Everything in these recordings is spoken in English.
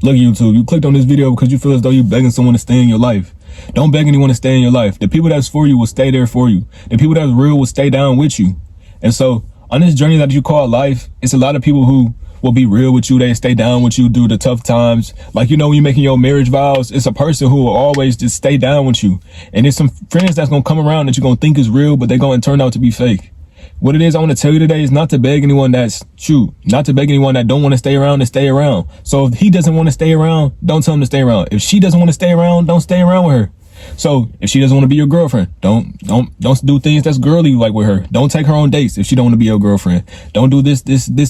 Look, YouTube, you clicked on this video because you feel as though you're begging someone to stay in your life. Don't beg anyone to stay in your life. The people that's for you will stay there for you. The people that's real will stay down with you. And so on this journey that you call life, it's a lot of people who will be real with you. They stay down with you through the tough times. Like, you know, when you're making your marriage vows, it's a person who will always just stay down with you. And there's some friends that's going to come around that you're going to think is real, but they're going to turn out to be fake. What it is I want to tell you today is not to beg anyone not to beg anyone that don't want to stay around to stay around. So if he doesn't want to stay around, don't tell him to stay around. If she doesn't want to stay around, don't stay around with her. So if she doesn't want to be your girlfriend, don't do things that's girly like with her. Don't take her on dates if she don't want to be your girlfriend. Don't do this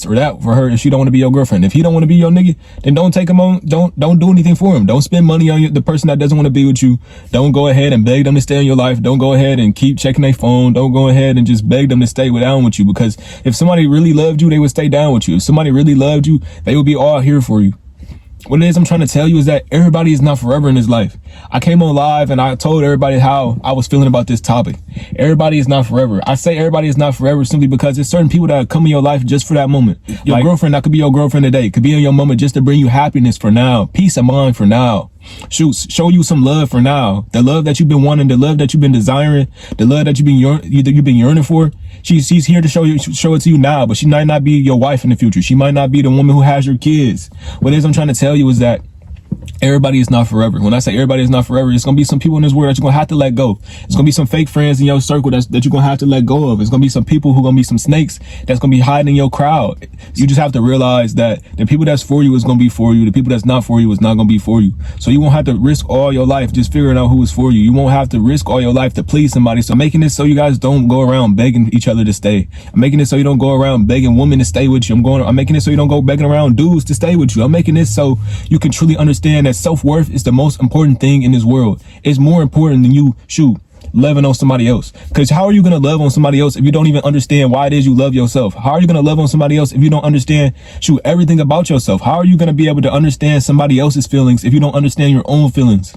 or that for her if she don't want to be your girlfriend. If he don't want to be your nigga, then don't take him on. Don't do anything for him. Don't spend money on the person that doesn't want to be with you. Don't go ahead and beg them to stay in your life. Don't go ahead and keep checking their phone. Don't go ahead and just beg them to stay down with you, because if somebody really loved you, they would stay down with you. If somebody really loved you, they would be all here for you. What it is I'm trying to tell you is that everybody is not forever in this life. I came on live and I told everybody how I was feeling about this topic. Everybody is not forever. I say everybody is not forever simply because there's certain people that come in your life just for that moment. Your girlfriend that could be your girlfriend today, could be in your moment just to bring you happiness for now, peace of mind for now. Show you some love for now. The love that you've been wanting, the love that you've been desiring, the love that you've been yearning for. She's here to show it to you now, but she might not be your wife in the future. She might not be the woman who has your kids. What it is I'm trying to tell you is that everybody is not forever. When I say everybody is not forever, it's going to be some people in this world that you're going to have to let go. It's going to be some fake friends in your circle that you're going to have to let go of. It's going to be some people who are going to be some snakes that's going to be hiding in your crowd. You just have to realize that the people that's for you is going to be for you. The people that's not for you is not going to be for you. So you won't have to risk all your life just figuring out who is for you. You won't have to risk all your life to please somebody. So I'm making this so you guys don't go around begging each other to stay. I'm making this so you don't go around begging women to stay with you. I'm making this so you don't go begging around dudes to stay with you. I'm making this so you can truly understand that self-worth is the most important thing in this world. It's more important than you loving on somebody else. Because how are you going to love on somebody else if you don't even understand why it is you love yourself? How are you going to love on somebody else if you don't understand everything about yourself? How are you going to be able to understand somebody else's feelings if you don't understand your own feelings?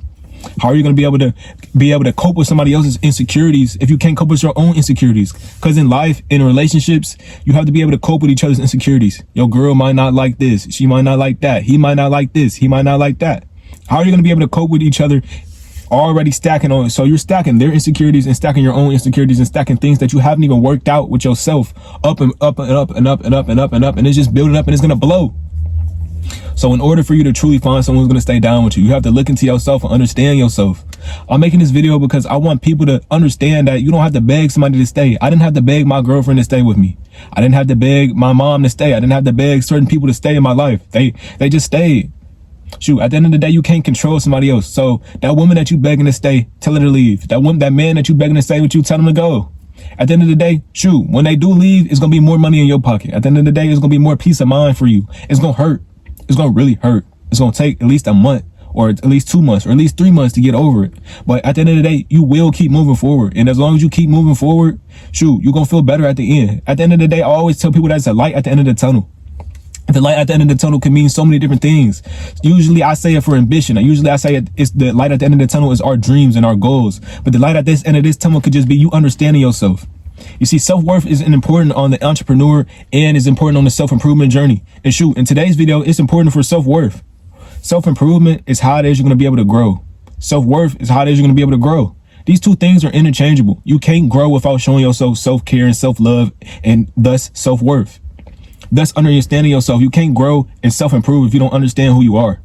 How are you going to be able to cope with somebody else's insecurities if you can't cope with your own insecurities? Because in life, in relationships, you have to be able to cope with each other's insecurities. Your girl might not like this. She might not like that. He might not like this. He might not like that. How are you going to be able to cope with each other already stacking on? So you're stacking their insecurities and stacking your own insecurities and stacking things that you haven't even worked out with yourself up and up and up and up and up and up and up. And it's just building up and it's going to blow. So in order for you to truly find someone who's going to stay down with you, you have to look into yourself and understand yourself. I'm making this video because I want people to understand that you don't have to beg somebody to stay. I didn't have to beg my girlfriend to stay with me. I didn't have to beg my mom to stay. I didn't have to beg certain people to stay in my life. They just stayed. At the end of the day, you can't control somebody else. So that woman that you begging to stay, tell her to leave. That man that you begging to stay with you, tell them to go. At the end of the day, when they do leave, it's going to be more money in your pocket. At the end of the day, it's going to be more peace of mind for you. It's going to hurt. It's going to really hurt. It's going to take at least a month or at least 2 months or at least 3 months to get over it. But at the end of the day, you will keep moving forward. And as long as you keep moving forward, you're going to feel better at the end. At the end of the day, I always tell people that's a light at the end of the tunnel. The light at the end of the tunnel can mean so many different things. Usually I say it for ambition. I say it's the light at the end of the tunnel is our dreams and our goals. But the light at this end of this tunnel could just be you understanding yourself. You see, self-worth is important on the entrepreneur and is important on the self-improvement journey. And in today's video, it's important for self-worth. Self-improvement is how it is you're going to be able to grow. Self-worth is how it is you're going to be able to grow. These two things are interchangeable. You can't grow without showing yourself self-care and self-love and thus self-worth. Thus understanding yourself. You can't grow and self-improve if you don't understand who you are.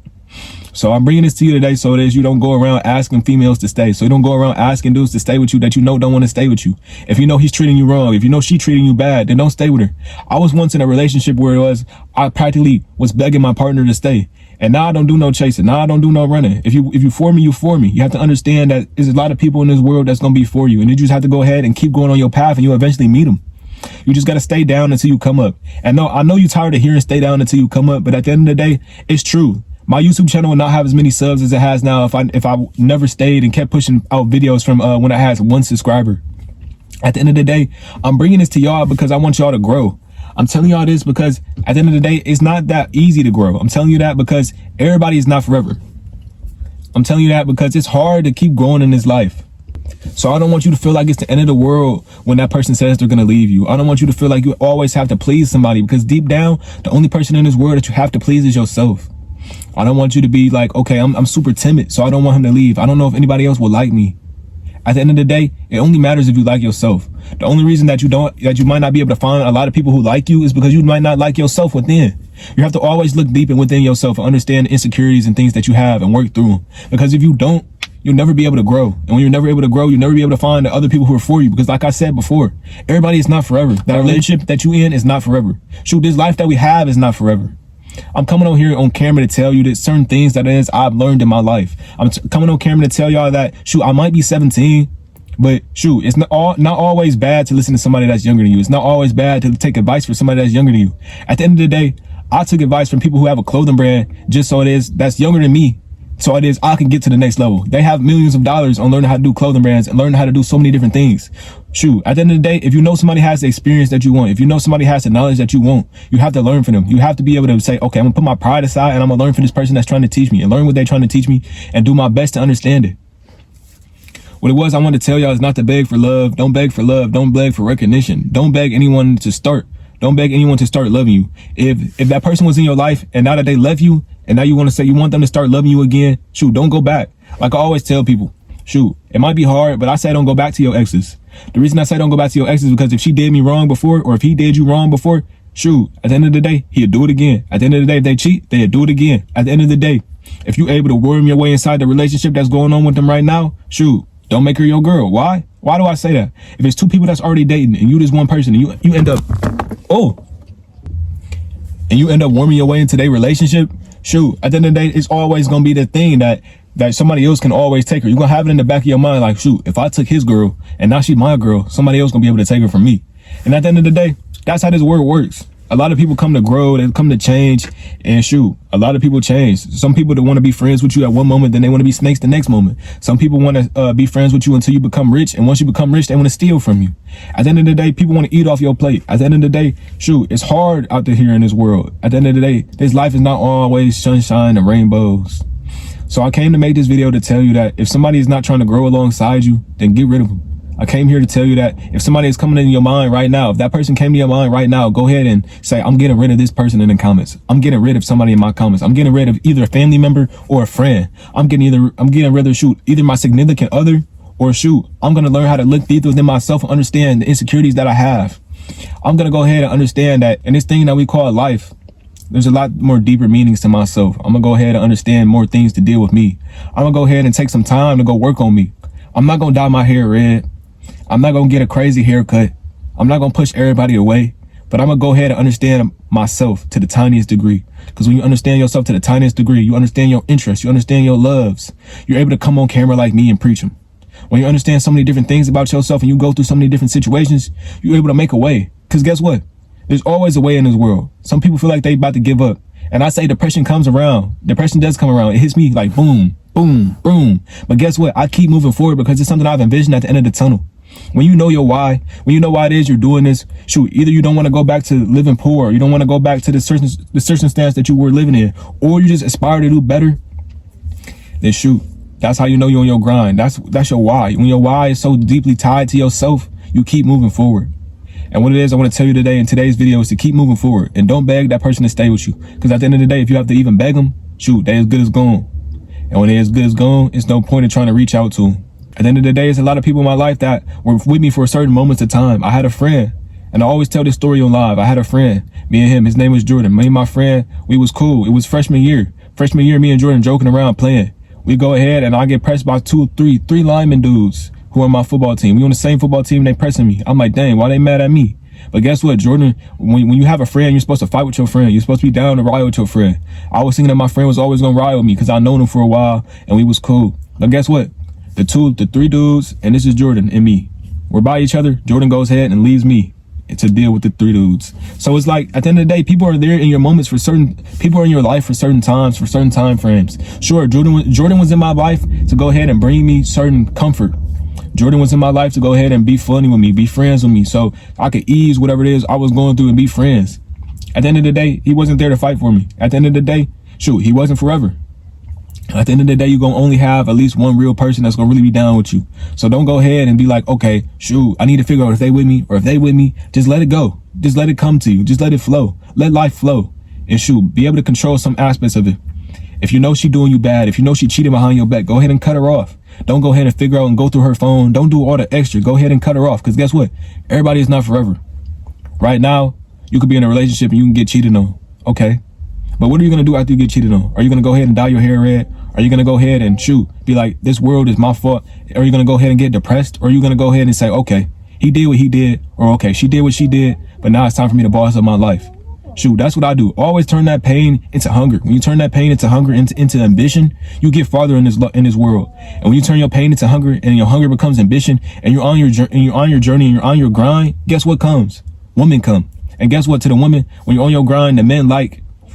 So I'm bringing this to you today so that you don't go around asking females to stay. So you don't go around asking dudes to stay with you that you know don't want to stay with you. If you know he's treating you wrong, if you know she's treating you bad, then don't stay with her. I was once in a relationship where I practically was begging my partner to stay. And now I don't do no chasing. Now I don't do no running. If you for me, you for me. You have to understand that there's a lot of people in this world that's going to be for you. And you just have to go ahead and keep going on your path and you'll eventually meet them. You just got to stay down until you come up. And no, I know you're tired of hearing stay down until you come up, but at the end of the day, it's true. My YouTube channel would not have as many subs as it has now if I never stayed and kept pushing out videos from when I had 1 subscriber. At the end of the day, I'm bringing this to y'all because I want y'all to grow. I'm telling y'all this because at the end of the day, it's not that easy to grow. I'm telling you that because everybody is not forever. I'm telling you that because it's hard to keep growing in this life. So I don't want you to feel like it's the end of the world when that person says they're going to leave you. I don't want you to feel like you always have to please somebody, because deep down, the only person in this world that you have to please is yourself. I don't want you to be like, okay, I'm super timid, so I don't want him to leave. I don't know if anybody else will like me. At the end of the day, it only matters if you like yourself. The only reason that you might not be able to find a lot of people who like you is because you might not like yourself within. You have to always look deep and within yourself and understand the insecurities and things that you have and work through them. Because if you don't, you'll never be able to grow. And when you're never able to grow, you'll never be able to find the other people who are for you. Because like I said before, everybody is not forever. That relationship that you in is not forever. Shoot, this life that we have is not forever. I'm coming on here on camera to tell you that certain things that I've learned in my life. I'm coming on camera to tell y'all that, shoot, I might be 17, but shoot, it's not always bad to listen to somebody that's younger than you. It's not always bad to take advice from somebody that's younger than you. At the end of the day, I took advice from people who have a clothing brand just so that's younger than me. So I can get to the next level. They have millions of dollars on learning how to do clothing brands and learning how to do so many different things. Shoot, at the end of the day, if you know somebody has the experience that you want, if you know somebody has the knowledge that you want, you have to learn from them. You have to be able to say, okay, I'm gonna put my pride aside and I'm gonna learn from this person that's trying to teach me and learn what they're trying to teach me and do my best to understand it. What it was I wanted to tell y'all is not to beg for love. Don't beg for love. Don't beg for recognition. Don't beg anyone to start. Don't beg anyone to start loving you. If that person was in your life and now that they left you and now you want to say you want them to start loving you again, shoot, don't go back. Like I always tell people, shoot, it might be hard, but I say don't go back to your exes. The reason I say don't go back to your exes is because if she did me wrong before or if he did you wrong before, shoot, at the end of the day, he'll do it again. At the end of the day, if they cheat, they'll do it again. At the end of the day, if you're able to worm your way inside the relationship that's going on with them right now, shoot, don't make her your girl. Why? Why do I say that? If it's two people that's already dating and you just one person and you end up, and you end up warming your way into their relationship, shoot, at the end of the day, it's always going to be the thing that somebody else can always take her. You're going to have it in the back of your mind like, shoot, if I took his girl and now she's my girl, somebody else going to be able to take her from me. And at the end of the day, that's how this world works. A lot of people come to grow, they come to change, and shoot, a lot of people change. Some people that want to be friends with you at one moment, then they want to be snakes the next moment. Some people want to be friends with you until you become rich, and once you become rich, they want to steal from you. At the end of the day, people want to eat off your plate. At the end of the day, shoot, it's hard out there here in this world. At the end of the day, this life is not always sunshine and rainbows. So I came to make this video to tell you that if somebody is not trying to grow alongside you, then get rid of them. I came here to tell you that if somebody is coming in your mind right now, if that person came to your mind right now, go ahead and say, I'm getting rid of this person in the comments. I'm getting rid of somebody in my comments. I'm getting rid of either a family member or a friend. I'm getting rid of either my significant other or shoot, I'm going to learn how to look deep within myself and understand the insecurities that I have. I'm going to go ahead and understand that in this thing that we call life, there's a lot more deeper meanings to myself. I'm going to go ahead and understand more things to deal with me. I'm going to go ahead and take some time to go work on me. I'm not going to dye my hair red. I'm not going to get a crazy haircut. I'm not going to push everybody away, but I'm going to go ahead and understand myself to the tiniest degree. Because when you understand yourself to the tiniest degree, you understand your interests, you understand your loves. You're able to come on camera like me and preach them. When you understand so many different things about yourself and you go through so many different situations, you're able to make a way. Because guess what? There's always a way in this world. Some people feel like they about to give up. And I say depression comes around. Depression does come around. It hits me like boom, boom, boom. But guess what? I keep moving forward because it's something I've envisioned at the end of the tunnel. When you know your why, when you know why it is you're doing this, shoot, either you don't want to go back to living poor, you don't want to go back to the circumstance that you were living in, or you just aspire to do better, then shoot, that's how you know you're on your grind. That's your why. When your why is so deeply tied to yourself, you keep moving forward. And what it is I want to tell you today in today's video is to keep moving forward and don't beg that person to stay with you. Because at the end of the day, if you have to even beg them, shoot, they're as good as gone. And when they're as good as gone, it's no point in trying to reach out to them. At the end of the day, there's a lot of people in my life that were with me for certain moments of time. I had a friend, and I always tell this story on live. I had a friend, me and him, his name was Jordan. Me and my friend, we was cool. It was freshman year. Freshman year, me and Jordan joking around, playing. We go ahead, and I get pressed by three lineman dudes who are on my football team. We on the same football team, and they pressing me. I'm like, dang, why they mad at me? But guess what, Jordan, when you have a friend, you're supposed to fight with your friend. You're supposed to be down to ride with your friend. I was thinking that my friend was always going to ride with me because I known him for a while, and we was cool. But guess what? The three dudes, and this is Jordan and me. We're by each other. Jordan goes ahead and leaves me to deal with the three dudes. So it's like, at the end of the day, people are there in your moments for people are in your life for certain times, for certain time frames. Sure, Jordan was in my life to go ahead and bring me certain comfort. Jordan was in my life to go ahead and be funny with me, be friends with me, so I could ease whatever it is I was going through and be friends. At the end of the day, he wasn't there to fight for me. At the end of the day, shoot, he wasn't forever. At the end of the day, you're going to only have at least one real person that's going to really be down with you. So don't go ahead and be like, okay, shoot, I need to figure out if they with me or if they with me. Just let it go. Just let it come to you. Just let it flow. Let life flow. And shoot, be able to control some aspects of it. If you know she doing you bad, if you know she cheating behind your back, go ahead and cut her off. Don't go ahead and figure out and go through her phone. Don't do all the extra. Go ahead and cut her off. Because guess what? Everybody is not forever. Right now, you could be in a relationship and you can get cheated on. Okay. But what are you going to do after you get cheated on? Are you going to go ahead and dye your hair red? Are you going to go ahead and be like, this world is my fault? Are you going to go ahead and get depressed? Or are you going to go ahead and say, okay, he did what he did, or okay, she did what she did, but now it's time for me to boss up my life? That's what I do. Always turn that pain into hunger. When you turn that pain into hunger, into ambition, you get farther in this world. And when you turn your pain into hunger, and your hunger becomes ambition, and you're on your journey, and you're on your grind, guess what comes? Women come. And guess what? To the women, when you're on your grind, the men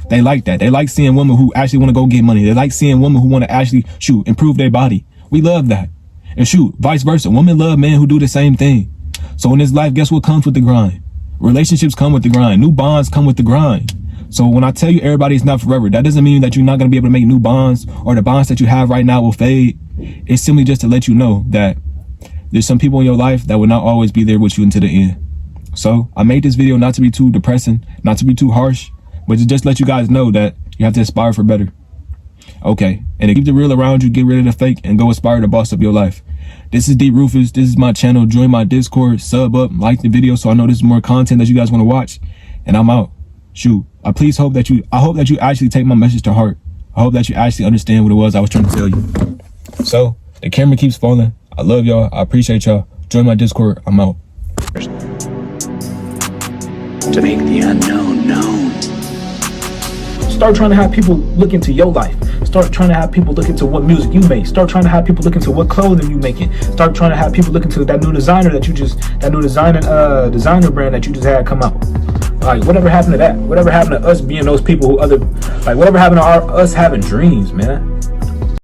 they like that. They like seeing women who actually want to go get money. They like seeing women who want to actually improve their body. We love that. And vice versa. Women love men who do the same thing. So in this life, guess what comes with the grind? Relationships come with the grind. New bonds come with the grind. So when I tell you everybody's not forever, that doesn't mean that you're not going to be able to make new bonds, or the bonds that you have right now will fade. It's simply just to let you know that there's some people in your life that will not always be there with you until the end. So I made this video not to be too depressing, not to be too harsh, but to just let you guys know that you have to aspire for better. Okay, and to keep the real around you, get rid of the fake, and go aspire to boss up your life. This is Deep Rufus. This is my channel. Join my Discord, sub up, like the video so I know this is more content that you guys want to watch. And I'm out. I hope that you actually take my message to heart. I hope that you actually understand what it was I was trying to tell you. So the camera keeps falling. I love y'all. I appreciate y'all. Join my Discord. I'm out. To make the unknown known. Start trying to have people look into your life. Start trying to have people look into what music you make. Start trying to have people look into what clothing you making. Start trying to have people look into that new designer designer brand that you just had come out. Like, whatever happened to that? Whatever happened to us being those people whatever happened to us having dreams, man?